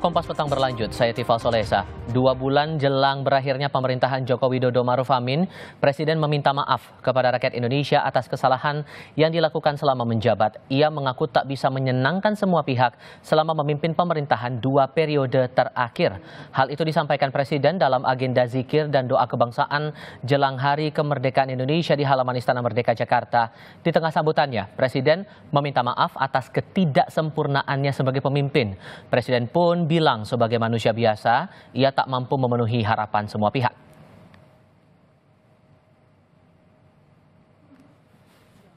Kompas Petang berlanjut, saya Tifal Solesa. 2 bulan jelang berakhirnya pemerintahan Joko Widodo Ma'ruf Amin, Presiden meminta maaf kepada rakyat Indonesia atas kesalahan yang dilakukan selama menjabat. Ia mengaku tak bisa menyenangkan semua pihak selama memimpin pemerintahan 2 periode terakhir. Hal itu disampaikan Presiden dalam agenda zikir dan doa kebangsaan jelang Hari Kemerdekaan Indonesia di halaman Istana Merdeka Jakarta. Di tengah sambutannya, Presiden meminta maaf atas ketidaksempurnaannya sebagai pemimpin. Presiden pun bilang sebagai manusia biasa, ia tak mampu memenuhi harapan semua pihak.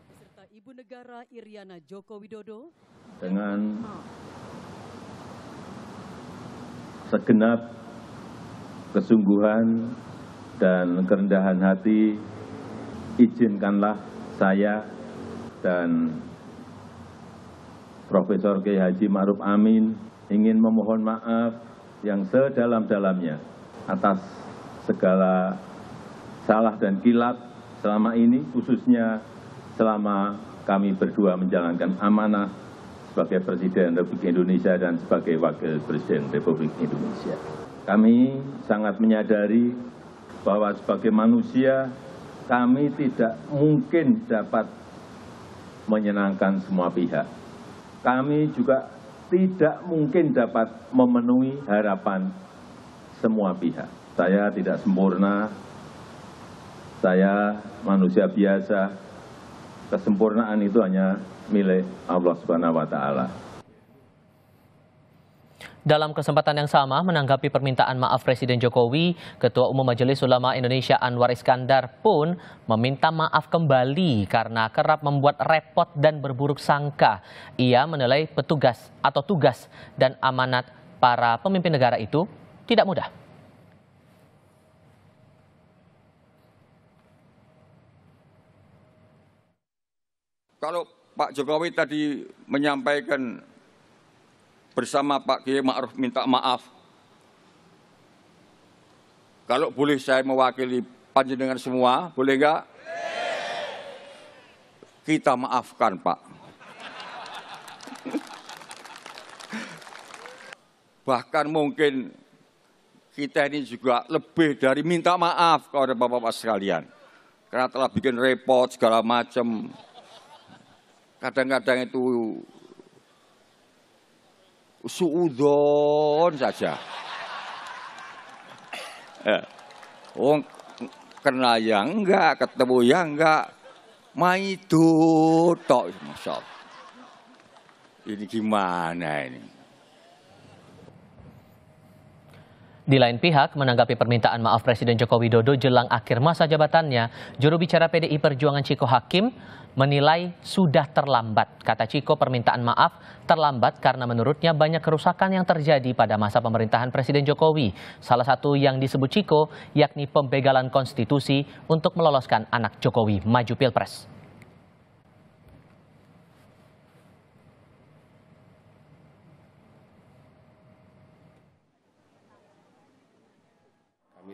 Beserta Ibu Negara Iriana Joko Widodo dengan segenap kesungguhan dan kerendahan hati, izinkanlah saya dan Profesor Kiai Haji Ma'ruf Amin ingin memohon maaf yang sedalam-dalamnya atas segala salah dan kilap selama ini, khususnya selama kami berdua menjalankan amanah sebagai Presiden Republik Indonesia dan sebagai Wakil Presiden Republik Indonesia. Kami sangat menyadari bahwa sebagai manusia kami tidak mungkin dapat menyenangkan semua pihak. Kami juga tidak mungkin dapat memenuhi harapan semua pihak. Saya tidak sempurna, saya manusia biasa, kesempurnaan itu hanya milik Allah Subhanahu wa Ta'ala. Dalam kesempatan yang sama, menanggapi permintaan maaf Presiden Jokowi, Ketua Umum Majelis Ulama Indonesia Anwar Iskandar pun meminta maaf kembali karena kerap membuat repot dan berburuk sangka. Ia menilai tugas dan amanat para pemimpin negara itu tidak mudah. Kalau Pak Jokowi tadi menyampaikan bersama Pak Kiai Ma'ruf minta maaf. Kalau boleh saya mewakili panjenengan semua, boleh enggak? Kita maafkan, Pak. Bahkan mungkin kita ini juga lebih dari minta maaf kepada Bapak-Bapak sekalian. Karena telah bikin repot segala macam. Kadang-kadang itu suudon saja. Kena yang enggak, ketemu yang enggak, maido tok, Masya Allah. Ini gimana ini? Di lain pihak, menanggapi permintaan maaf Presiden Joko Widodo jelang akhir masa jabatannya, juru bicara PDI Perjuangan Chiko Hakim menilai sudah terlambat. Kata Chiko, permintaan maaf terlambat karena menurutnya banyak kerusakan yang terjadi pada masa pemerintahan Presiden Jokowi. Salah satu yang disebut Chiko yakni pembegalan konstitusi untuk meloloskan anak Jokowi maju Pilpres.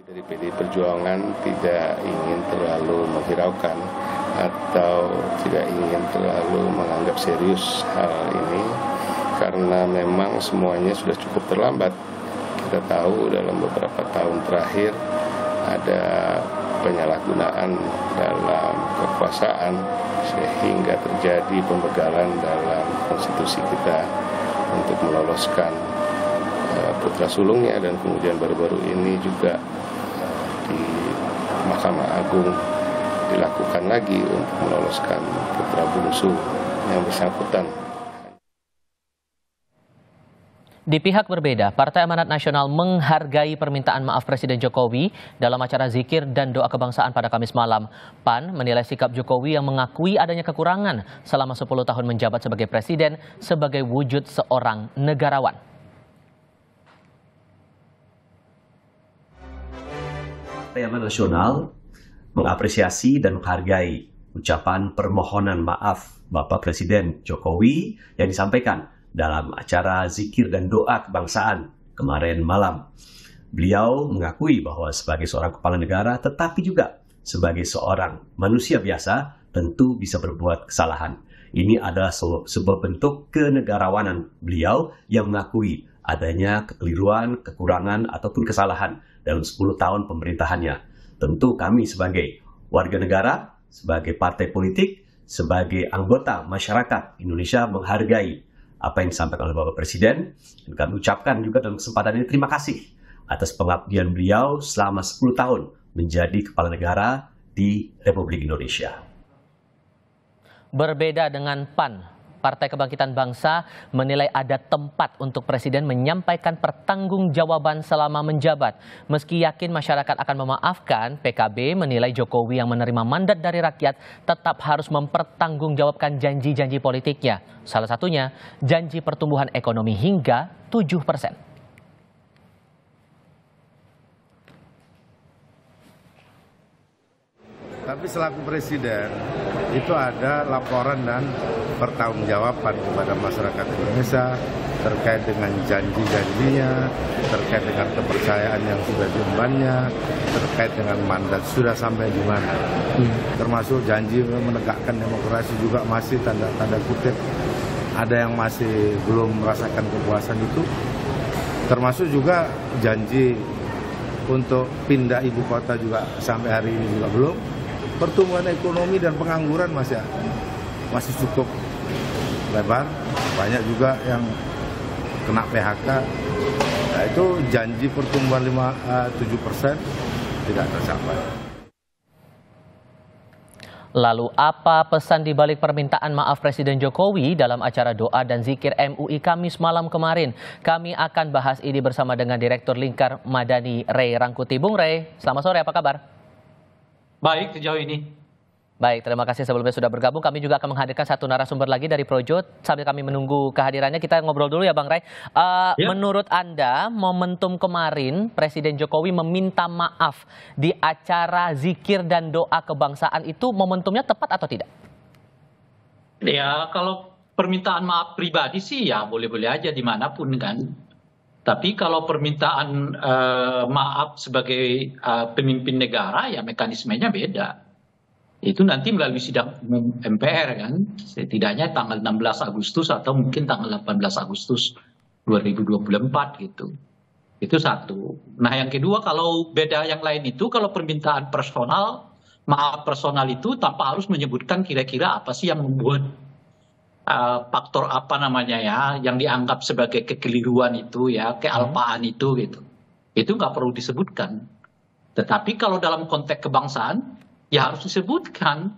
Dari PDI Perjuangan tidak ingin terlalu menghiraukan atau tidak ingin terlalu menganggap serius hal ini karena memang semuanya sudah cukup terlambat. Kita tahu dalam beberapa tahun terakhir ada penyalahgunaan dalam kekuasaan sehingga terjadi pembegalan dalam konstitusi kita untuk meloloskan putra sulungnya, dan kemudian baru-baru ini juga di Mahkamah Agung dilakukan lagi untuk meloloskan putra bungsu yang bersangkutan. Di pihak berbeda, Partai Amanat Nasional menghargai permintaan maaf Presiden Jokowi dalam acara zikir dan doa kebangsaan pada Kamis malam. PAN menilai sikap Jokowi yang mengakui adanya kekurangan selama 10 tahun menjabat sebagai presiden sebagai wujud seorang negarawan. Partai Amanat Nasional mengapresiasi dan menghargai ucapan permohonan maaf Bapak Presiden Jokowi yang disampaikan dalam acara zikir dan doa kebangsaan kemarin malam. Beliau mengakui bahwa sebagai seorang kepala negara tetapi juga sebagai seorang manusia biasa tentu bisa berbuat kesalahan. Ini adalah sebuah bentuk kenegarawanan beliau yang mengakui adanya kekeliruan, kekurangan, ataupun kesalahan dalam 10 tahun pemerintahannya. Tentu kami sebagai warga negara, sebagai partai politik, sebagai anggota masyarakat Indonesia menghargai apa yang disampaikan oleh Bapak Presiden. Dan kami ucapkan juga dalam kesempatan ini terima kasih atas pengabdian beliau selama 10 tahun menjadi kepala negara di Republik Indonesia. Berbeda dengan PAN, Partai Kebangkitan Bangsa menilai ada tempat untuk Presiden menyampaikan pertanggungjawaban selama menjabat. Meski yakin masyarakat akan memaafkan, PKB menilai Jokowi yang menerima mandat dari rakyat tetap harus mempertanggungjawabkan janji-janji politiknya. Salah satunya, janji pertumbuhan ekonomi hingga 7%. Tapi selaku Presiden, itu ada laporan dan pertanggungjawaban kepada masyarakat Indonesia terkait dengan janji-janjinya, terkait dengan kepercayaan yang sudah diembannya, terkait dengan mandat sudah sampai di mana. Termasuk janji menegakkan demokrasi juga masih tanda kutip ada yang masih belum merasakan kepuasan itu. Termasuk juga janji untuk pindah ibu kota juga sampai hari ini juga belum. Pertumbuhan ekonomi dan pengangguran masih cukup lebar, banyak juga yang kena PHK. Nah, itu janji pertumbuhan 7% tidak tercapai. Lalu apa pesan di balik permintaan maaf Presiden Jokowi dalam acara doa dan zikir MUI Kamis malam kemarin? Kami akan bahas ini bersama dengan Direktur Lingkar Madani Ray Rangkuti. Bung Ray, selamat sore, apa kabar? Baik sejauh ini. Baik, terima kasih sebelumnya sudah bergabung. Kami juga akan menghadirkan satu narasumber lagi dari Projo. Sambil kami menunggu kehadirannya, kita ngobrol dulu ya Bang Ray. Menurut Anda, momentum kemarin Presiden Jokowi meminta maaf di acara zikir dan doa kebangsaan itu momentumnya tepat atau tidak? Ya, kalau permintaan maaf pribadi sih ya boleh-boleh aja dimanapun kan. Tapi kalau permintaan maaf sebagai pemimpin negara ya mekanismenya beda. Itu nanti melalui sidang umum MPR kan. Setidaknya tanggal 16 Agustus atau mungkin tanggal 18 Agustus 2024 gitu. Itu satu. Nah yang kedua kalau beda yang lain itu kalau permintaan personal, maaf personal itu tanpa harus menyebutkan kira-kira apa sih yang membuat faktor apa namanya ya yang dianggap sebagai kekeliruan itu ya kealpaan itu gitu itu nggak perlu disebutkan. Tetapi kalau dalam konteks kebangsaan ya harus disebutkan.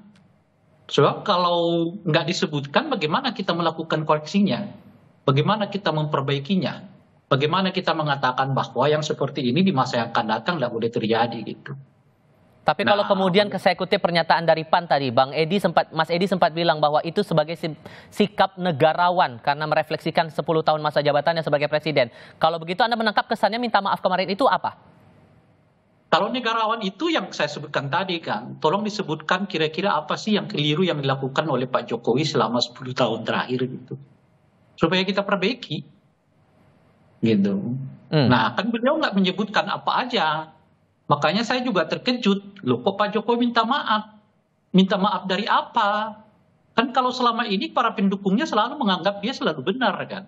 Sebab kalau nggak disebutkan bagaimana kita melakukan koreksinya, bagaimana kita memperbaikinya, bagaimana kita mengatakan bahwa yang seperti ini di masa yang akan datang nggak boleh terjadi gitu. Tapi kalau kemudian saya kutip pernyataan dari PAN tadi, Mas Edi sempat bilang bahwa itu sebagai sikap negarawan karena merefleksikan 10 tahun masa jabatannya sebagai presiden. Kalau begitu Anda menangkap kesannya minta maaf kemarin itu apa? Kalau negarawan itu yang saya sebutkan tadi kan, tolong disebutkan kira-kira apa sih yang keliru yang dilakukan oleh Pak Jokowi selama 10 tahun terakhir gitu. Supaya kita perbaiki. Gitu. Nah kan beliau nggak menyebutkan apa aja. Makanya saya juga terkejut, loh kok Pak Jokowi minta maaf? Minta maaf dari apa? Kan kalau selama ini para pendukungnya selalu menganggap dia selalu benar kan.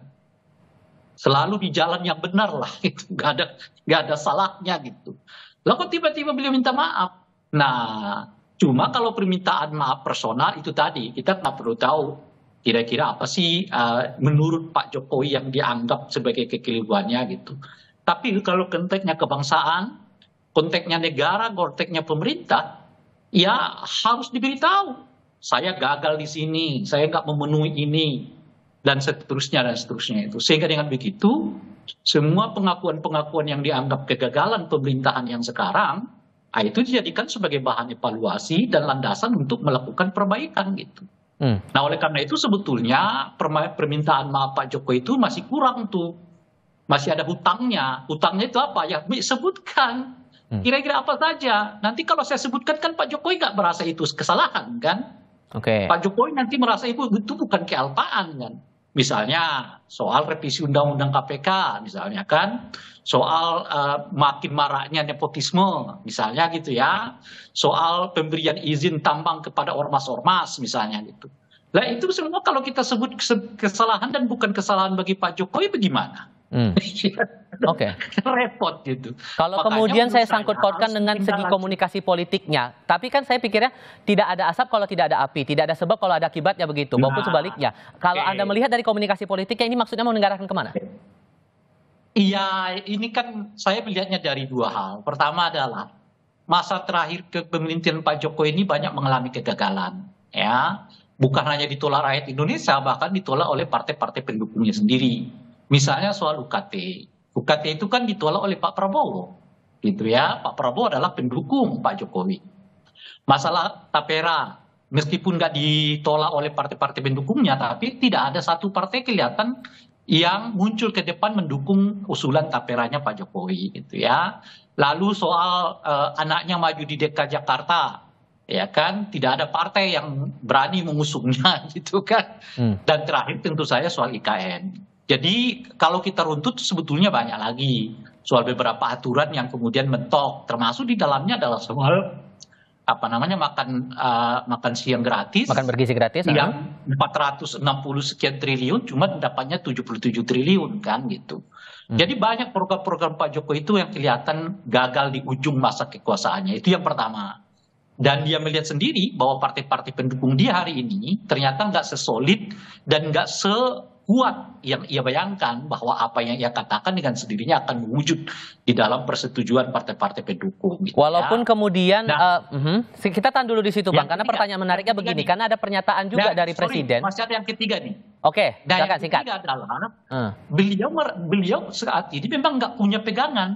Selalu di jalan yang benar lah, itu nggak ada salahnya gitu. Lah kok tiba-tiba beliau minta maaf? Nah, cuma kalau permintaan maaf personal itu tadi, kita nggak perlu tahu kira-kira apa sih menurut Pak Jokowi yang dianggap sebagai kekeliruannya gitu. Tapi kalau konteksnya kebangsaan, konteksnya negara, konteksnya pemerintah, ya harus diberitahu. Saya gagal di sini, saya nggak memenuhi ini, dan seterusnya itu. Sehingga dengan begitu, semua pengakuan-pengakuan yang dianggap kegagalan pemerintahan yang sekarang, itu dijadikan sebagai bahan evaluasi dan landasan untuk melakukan perbaikan gitu. Nah oleh karena itu sebetulnya permintaan maaf Pak Jokowi itu masih kurang tuh. Masih ada hutangnya. Hutangnya itu apa? Ya sebutkan. Kira-kira apa saja. Nanti kalau saya sebutkan kan Pak Jokowi nggak merasa itu kesalahan kan. Pak Jokowi nanti merasa itu bukan kealpaan kan. Misalnya soal revisi undang-undang KPK misalnya kan. Soal makin maraknya nepotisme misalnya gitu ya. Soal pemberian izin tambang kepada ormas-ormas misalnya gitu. Nah itu semua kalau kita sebut kesalahan dan bukan kesalahan bagi Pak Jokowi bagaimana? Oke. Repot gitu. Kalau Makanya kemudian menurut saya saya sangkut pautkan harus dengan segi ditindaklanjuti. komunikasi politiknya, tapi kan saya pikirnya tidak ada asap kalau tidak ada api, tidak ada sebab kalau ada akibatnya begitu, maupun Nah, sebaliknya. Kalau oke. Anda melihat dari komunikasi politiknya ini maksudnya mau mengarahkan kemana? Iya, ini kan saya melihatnya dari dua hal. Pertama adalah masa terakhir kepemimpinan Pak Jokowi ini banyak mengalami kegagalan, ya. Bukan hanya ditolak rakyat Indonesia, bahkan ditolak oleh partai-partai pendukungnya sendiri. Misalnya soal UKT. UKT itu kan ditolak oleh Pak Prabowo, gitu ya. Pak Prabowo adalah pendukung Pak Jokowi. Masalah Tapera, meskipun nggak ditolak oleh partai-partai pendukungnya, tapi tidak ada satu partai kelihatan yang muncul ke depan mendukung usulan Taperanya Pak Jokowi, gitu ya. Lalu soal anaknya maju di DKI Jakarta, ya kan, tidak ada partai yang berani mengusungnya, gitu kan. Dan terakhir tentu saja soal IKN. Jadi kalau kita runtut sebetulnya banyak lagi soal beberapa aturan yang kemudian mentok, termasuk di dalamnya adalah soal makan siang gratis, Makan bergizi gratis, yang 460 sekian triliun cuma dapatnya 77 triliun kan gitu. Jadi banyak program-program Pak Jokowi itu yang kelihatan gagal di ujung masa kekuasaannya. Itu yang pertama. Dan dia melihat sendiri bahwa partai-partai pendukung dia hari ini ternyata nggak sesolid dan nggak sekuat yang ia bayangkan, bahwa apa yang ia katakan dengan sendirinya akan mewujud di dalam persetujuan partai-partai pendukung. Gitu Walaupun ya. kemudian kita tahan dulu di situ, Bang, Yang karena ketiga, pertanyaan menariknya yang ketiga begini, nih. karena ada pernyataan juga dari Sorry, Presiden. masih ada yang ketiga nih. Oke, Nah, silakan yang singkat. ketiga adalah beliau saat ini memang nggak punya pegangan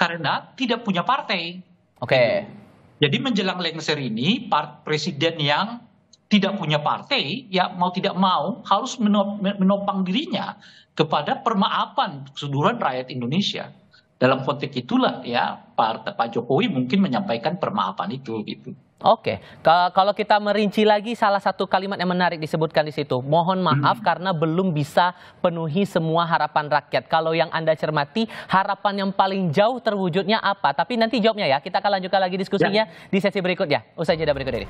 karena tidak punya partai. Oke. Jadi menjelang lengser ini, presiden yang tidak punya partai, ya mau tidak mau harus menopang dirinya kepada permaafan keseluruhan rakyat Indonesia. Dalam konteks itulah ya Pak Jokowi mungkin menyampaikan permaafan itu gitu. Oke, kalau kita merinci lagi, salah satu kalimat yang menarik disebutkan di situ, mohon maaf karena belum bisa penuhi semua harapan rakyat. Kalau yang Anda cermati, harapan yang paling jauh terwujudnya apa? Tapi nanti jawabnya ya, kita akan lanjutkan lagi diskusinya di sesi berikutnya. Usai jeda berikut ini.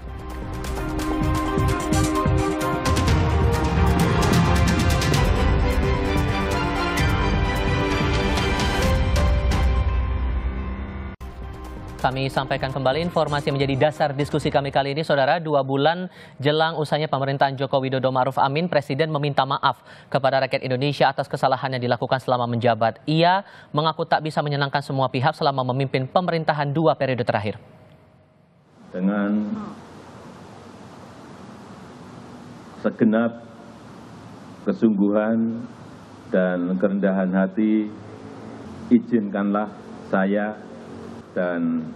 Kami sampaikan kembali informasi menjadi dasar diskusi kami kali ini, Saudara. 2 bulan jelang usahanya pemerintahan Joko Widodo Ma'ruf Amin, Presiden meminta maaf kepada rakyat Indonesia atas kesalahan yang dilakukan selama menjabat. Ia mengaku tak bisa menyenangkan semua pihak selama memimpin pemerintahan 2 periode terakhir. Dengan segenap kesungguhan dan kerendahan hati, izinkanlah saya dan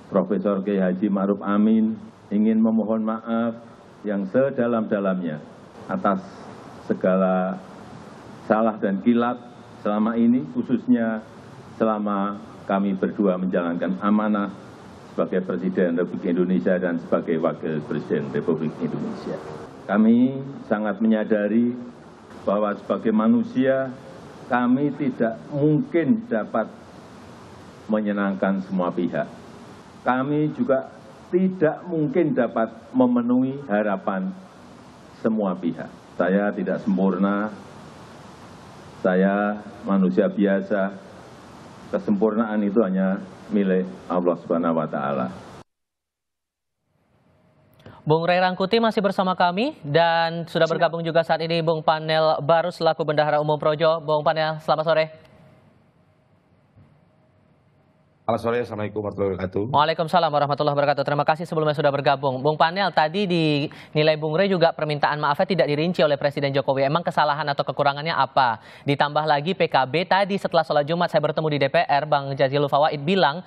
Profesor Kiai Haji Ma'ruf Amin ingin memohon maaf yang sedalam-dalamnya atas segala salah dan kilap selama ini, khususnya selama kami berdua menjalankan amanah sebagai Presiden Republik Indonesia dan sebagai Wakil Presiden Republik Indonesia. Kami sangat menyadari bahwa sebagai manusia kami tidak mungkin dapat menyenangkan semua pihak. Kami juga tidak mungkin dapat memenuhi harapan semua pihak. Saya tidak sempurna, saya manusia biasa. Kesempurnaan itu hanya milik Allah Subhanahu wa Ta'ala. Bung Ray Rangkuti masih bersama kami dan sudah bergabung juga saat ini Bung Panel Barus selaku Bendahara Umum Projo. Bung Panel, selamat sore. Selamat sore, Assalamualaikum warahmatullahi wabarakatuh. Waalaikumsalam warahmatullahi wabarakatuh. Terima kasih sebelumnya sudah bergabung. Bung Panel, tadi dinilai Bung Ray juga permintaan maafnya tidak dirinci oleh Presiden Jokowi. Emang kesalahan atau kekurangannya apa? Ditambah lagi PKB tadi setelah sholat Jumat saya bertemu di DPR, Bang Jazilul Fawait bilang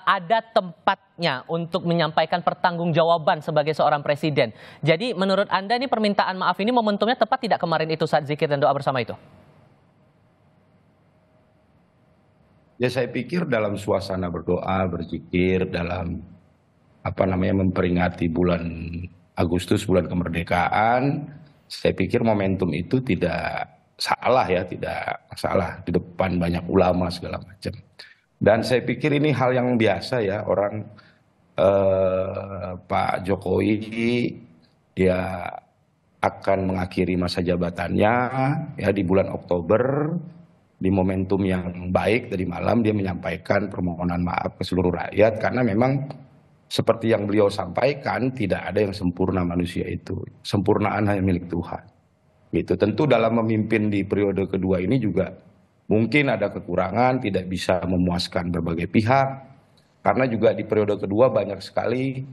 ada tempatnya untuk menyampaikan pertanggungjawaban sebagai seorang presiden. Jadi menurut Anda ini permintaan maaf ini momentumnya tepat tidak kemarin itu saat zikir dan doa bersama itu? Ya, saya pikir dalam suasana berdoa, berzikir, dalam memperingati bulan Agustus, bulan kemerdekaan, saya pikir momentum itu tidak salah ya, tidak salah di depan banyak ulama segala macam. Dan saya pikir ini hal yang biasa ya, orang Pak Jokowi dia akan mengakhiri masa jabatannya ya di bulan Oktober, di momentum yang baik tadi malam dia menyampaikan permohonan maaf ke seluruh rakyat karena memang seperti yang beliau sampaikan tidak ada yang sempurna manusia itu. Sempurnaan hanya milik Tuhan. Gitu. Tentu dalam memimpin di periode kedua ini juga mungkin ada kekurangan, tidak bisa memuaskan berbagai pihak karena juga di periode kedua banyak sekali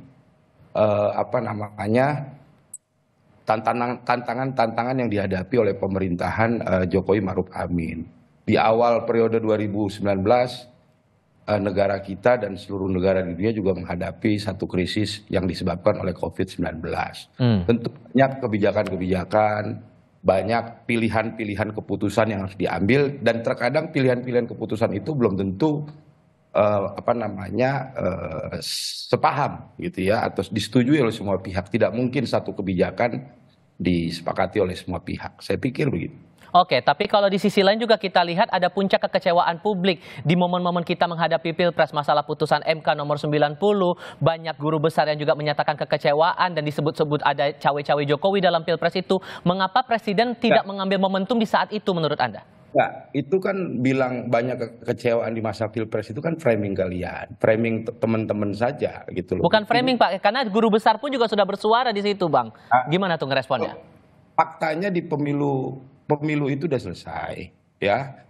tantangan yang dihadapi oleh pemerintahan Jokowi Maruf Amin. Di awal periode 2019, negara kita dan seluruh negara di dunia juga menghadapi satu krisis yang disebabkan oleh COVID-19. Tentu banyak kebijakan-kebijakan, banyak pilihan-pilihan keputusan yang harus diambil, dan terkadang pilihan-pilihan keputusan itu belum tentu sepaham gitu ya, atau disetujui oleh semua pihak. Tidak mungkin satu kebijakan disepakati oleh semua pihak. Saya pikir begitu. Oke, tapi kalau di sisi lain juga kita lihat ada puncak kekecewaan publik di momen-momen kita menghadapi Pilpres, masalah putusan MK nomor 90, banyak guru besar yang juga menyatakan kekecewaan dan disebut-sebut ada cawe-cawe Jokowi dalam Pilpres itu. Mengapa Presiden tidak mengambil momentum di saat itu menurut Anda? Ya, itu kan bilang banyak kekecewaan di masa Pilpres itu kan framing kalian, framing teman-teman saja gitu loh. Bukan framing Pak, karena guru besar pun juga sudah bersuara di situ Bang. Gimana tuh ngeresponnya? Faktanya di pemilu itu sudah selesai, ya.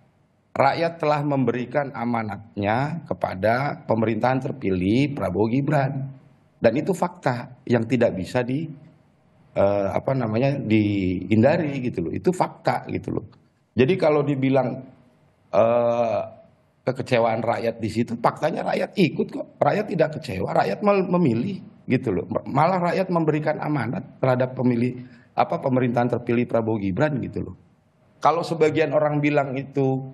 Rakyat telah memberikan amanatnya kepada pemerintahan terpilih Prabowo Gibran, dan itu fakta yang tidak bisa dihindari gitu loh. Itu fakta gitu loh. Jadi kalau dibilang kekecewaan rakyat di situ, faktanya rakyat ikut kok. Rakyat tidak kecewa, rakyat memilih gitu loh. Malah rakyat memberikan amanat terhadap pemerintahan terpilih Prabowo Gibran gitu loh. Kalau sebagian orang bilang itu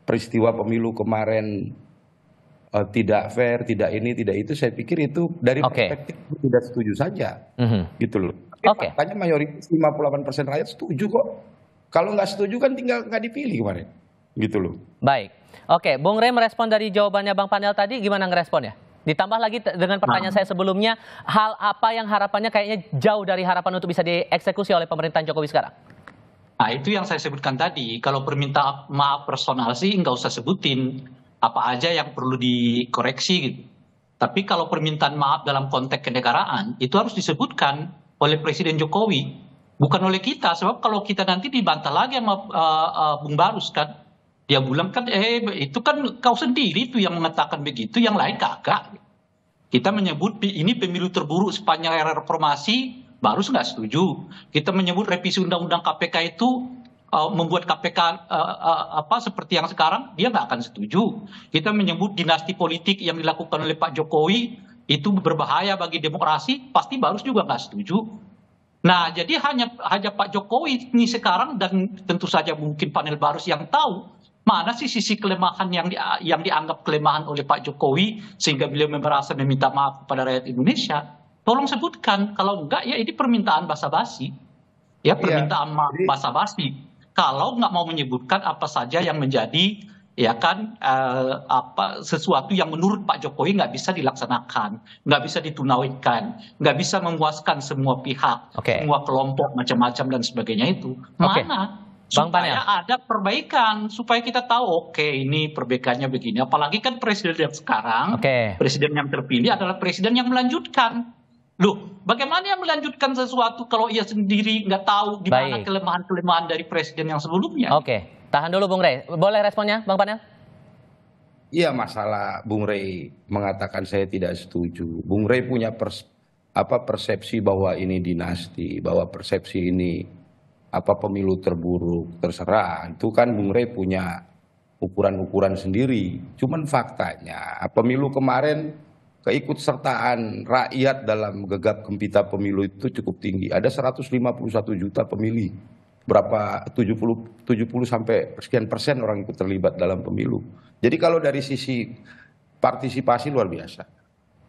peristiwa pemilu kemarin tidak fair, tidak ini, tidak itu, saya pikir itu dari perspektif tidak setuju saja, gitu loh. Tapi faktanya mayoritas 58% rakyat setuju kok. Kalau nggak setuju kan tinggal nggak dipilih kemarin, gitu loh. Baik, oke, Bung Rey merespon dari jawabannya Bang Panel tadi, gimana ngeresponnya? Ditambah lagi dengan pertanyaan saya sebelumnya, hal apa yang harapannya kayaknya jauh dari harapan untuk bisa dieksekusi oleh pemerintahan Jokowi sekarang? Nah itu yang saya sebutkan tadi, kalau permintaan maaf personal sih nggak usah sebutin apa aja yang perlu dikoreksi gitu. Tapi kalau permintaan maaf dalam konteks kenegaraan itu harus disebutkan oleh Presiden Jokowi, bukan oleh kita. Sebab kalau kita nanti dibantah lagi sama Bung Barus kan, dia bilang kan itu kan kau sendiri tuh yang mengatakan begitu, yang lain kagak. Kita menyebut ini pemilu terburuk sepanjang era reformasi, Barus nggak setuju. Kita menyebut revisi undang-undang KPK itu membuat KPK seperti yang sekarang, dia nggak akan setuju. Kita menyebut dinasti politik yang dilakukan oleh Pak Jokowi itu berbahaya bagi demokrasi, pasti Barus juga nggak setuju. Nah, jadi hanya Pak Jokowi ini sekarang, dan tentu saja mungkin panel Barus yang tahu mana sih sisi kelemahan yang dianggap kelemahan oleh Pak Jokowi sehingga beliau merasa meminta maaf kepada rakyat Indonesia. Tolong sebutkan, kalau enggak ya ini permintaan basa-basi. Ya, permintaan maaf basa-basi. Kalau nggak mau menyebutkan apa saja yang menjadi sesuatu yang menurut Pak Jokowi nggak bisa dilaksanakan, nggak bisa ditunaikan, nggak bisa memuaskan semua pihak, semua kelompok macam-macam dan sebagainya itu. Mana supaya ada perbaikan, supaya kita tahu ini perbaikannya begini. Apalagi kan presiden yang sekarang, presiden yang terpilih adalah presiden yang melanjutkan. Loh, bagaimana yang melanjutkan sesuatu kalau ia sendiri nggak tahu di mana kelemahan-kelemahan dari presiden yang sebelumnya? Tahan dulu Bung Rey. Boleh responnya Bang Panel? Iya, masalah Bung Rey mengatakan saya tidak setuju. Bung Rey punya persepsi bahwa ini dinasti, bahwa persepsi ini pemilu terburuk, terserah. Itu kan Bung Rey punya ukuran-ukuran sendiri. Cuman faktanya pemilu kemarin keikutsertaan rakyat dalam gegap gempita pemilu itu cukup tinggi. Ada 151 juta pemilih. Berapa 70 sampai sekian persen orang ikut terlibat dalam pemilu. Jadi kalau dari sisi partisipasi luar biasa.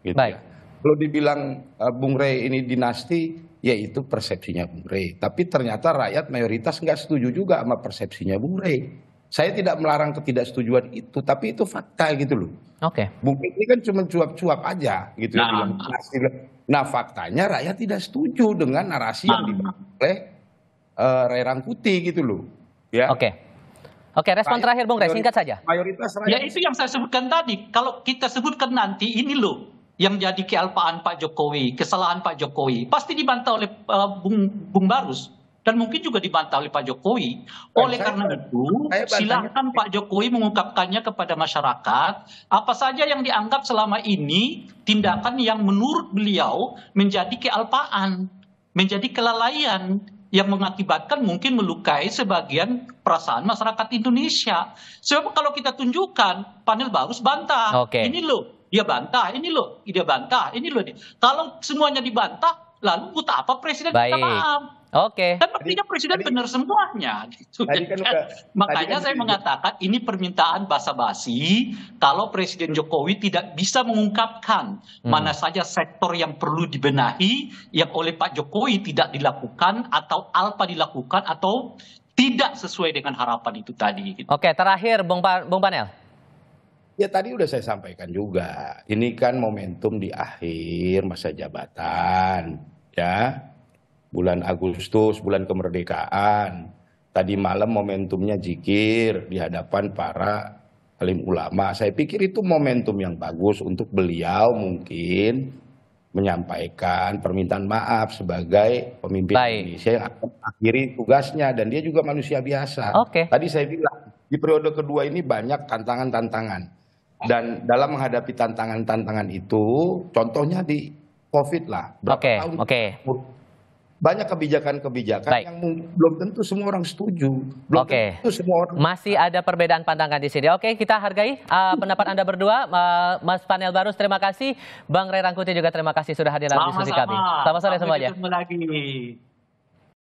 Gitu. Baik. Kalau dibilang Bung Rey ini dinasti, ya itu persepsinya Bung Rey. Tapi ternyata rakyat mayoritas nggak setuju juga sama persepsinya Bung Rey. Saya tidak melarang ketidaksetujuan itu, tapi itu fakta gitu loh. Bung Rey ini kan cuma cuap-cuap aja gitu. Nah faktanya rakyat tidak setuju dengan narasi yang dibangun oleh Ray Rangkuti gitu loh. Ya. Oke, respon terakhir Bung Rey, singkat saja. Mayoritas rakyat. Ya itu yang saya sebutkan tadi. Kalau kita sebutkan nanti ini loh yang jadi kealpaan Pak Jokowi, kesalahan Pak Jokowi, pasti dibantah oleh Bung Barus. Dan mungkin juga dibantah oleh Pak Jokowi. Oleh karena itu, silakan Pak Jokowi mengungkapkannya kepada masyarakat. Apa saja yang dianggap selama ini tindakan yang menurut beliau menjadi kealpaan, menjadi kelalaian yang mengakibatkan mungkin melukai sebagian perasaan masyarakat Indonesia. Sebab kalau kita tunjukkan, panel Barus bantah. Ini loh, dia bantah. Ini loh, dia bantah. Ini loh. Kalau semuanya dibantah, lalu buat apa Presiden minta maaf? Kan artinya Presiden benar semuanya. Gitu. Makanya saya mengatakan ini permintaan basa-basi kalau Presiden Jokowi tidak bisa mengungkapkan mana saja sektor yang perlu dibenahi yang oleh Pak Jokowi tidak dilakukan atau alpa dilakukan atau tidak sesuai dengan harapan itu tadi. Gitu. Oke, terakhir Bung Panel. Ya tadi udah saya sampaikan juga. Ini kan momentum di akhir masa jabatan, ya. Bulan Agustus, bulan kemerdekaan. Tadi malam momentumnya zikir di hadapan para alim ulama. Saya pikir itu momentum yang bagus untuk beliau mungkin menyampaikan permintaan maaf sebagai pemimpin Indonesia yang akan akhiri tugasnya. Dan dia juga manusia biasa. Tadi saya bilang, di periode kedua ini banyak tantangan-tantangan. Dan dalam menghadapi tantangan-tantangan itu, contohnya di COVID lah. Banyak kebijakan-kebijakan yang belum tentu semua orang setuju. Belum tentu semua orang. Masih ada perbedaan pandangan di sini. Kita hargai pendapat Anda berdua. Mas Panel Barus, terima kasih. Bang Ray Rangkuti juga terima kasih sudah hadir dalam diskusi kami. Selamat sore semuanya. Sampai ketemu lagi.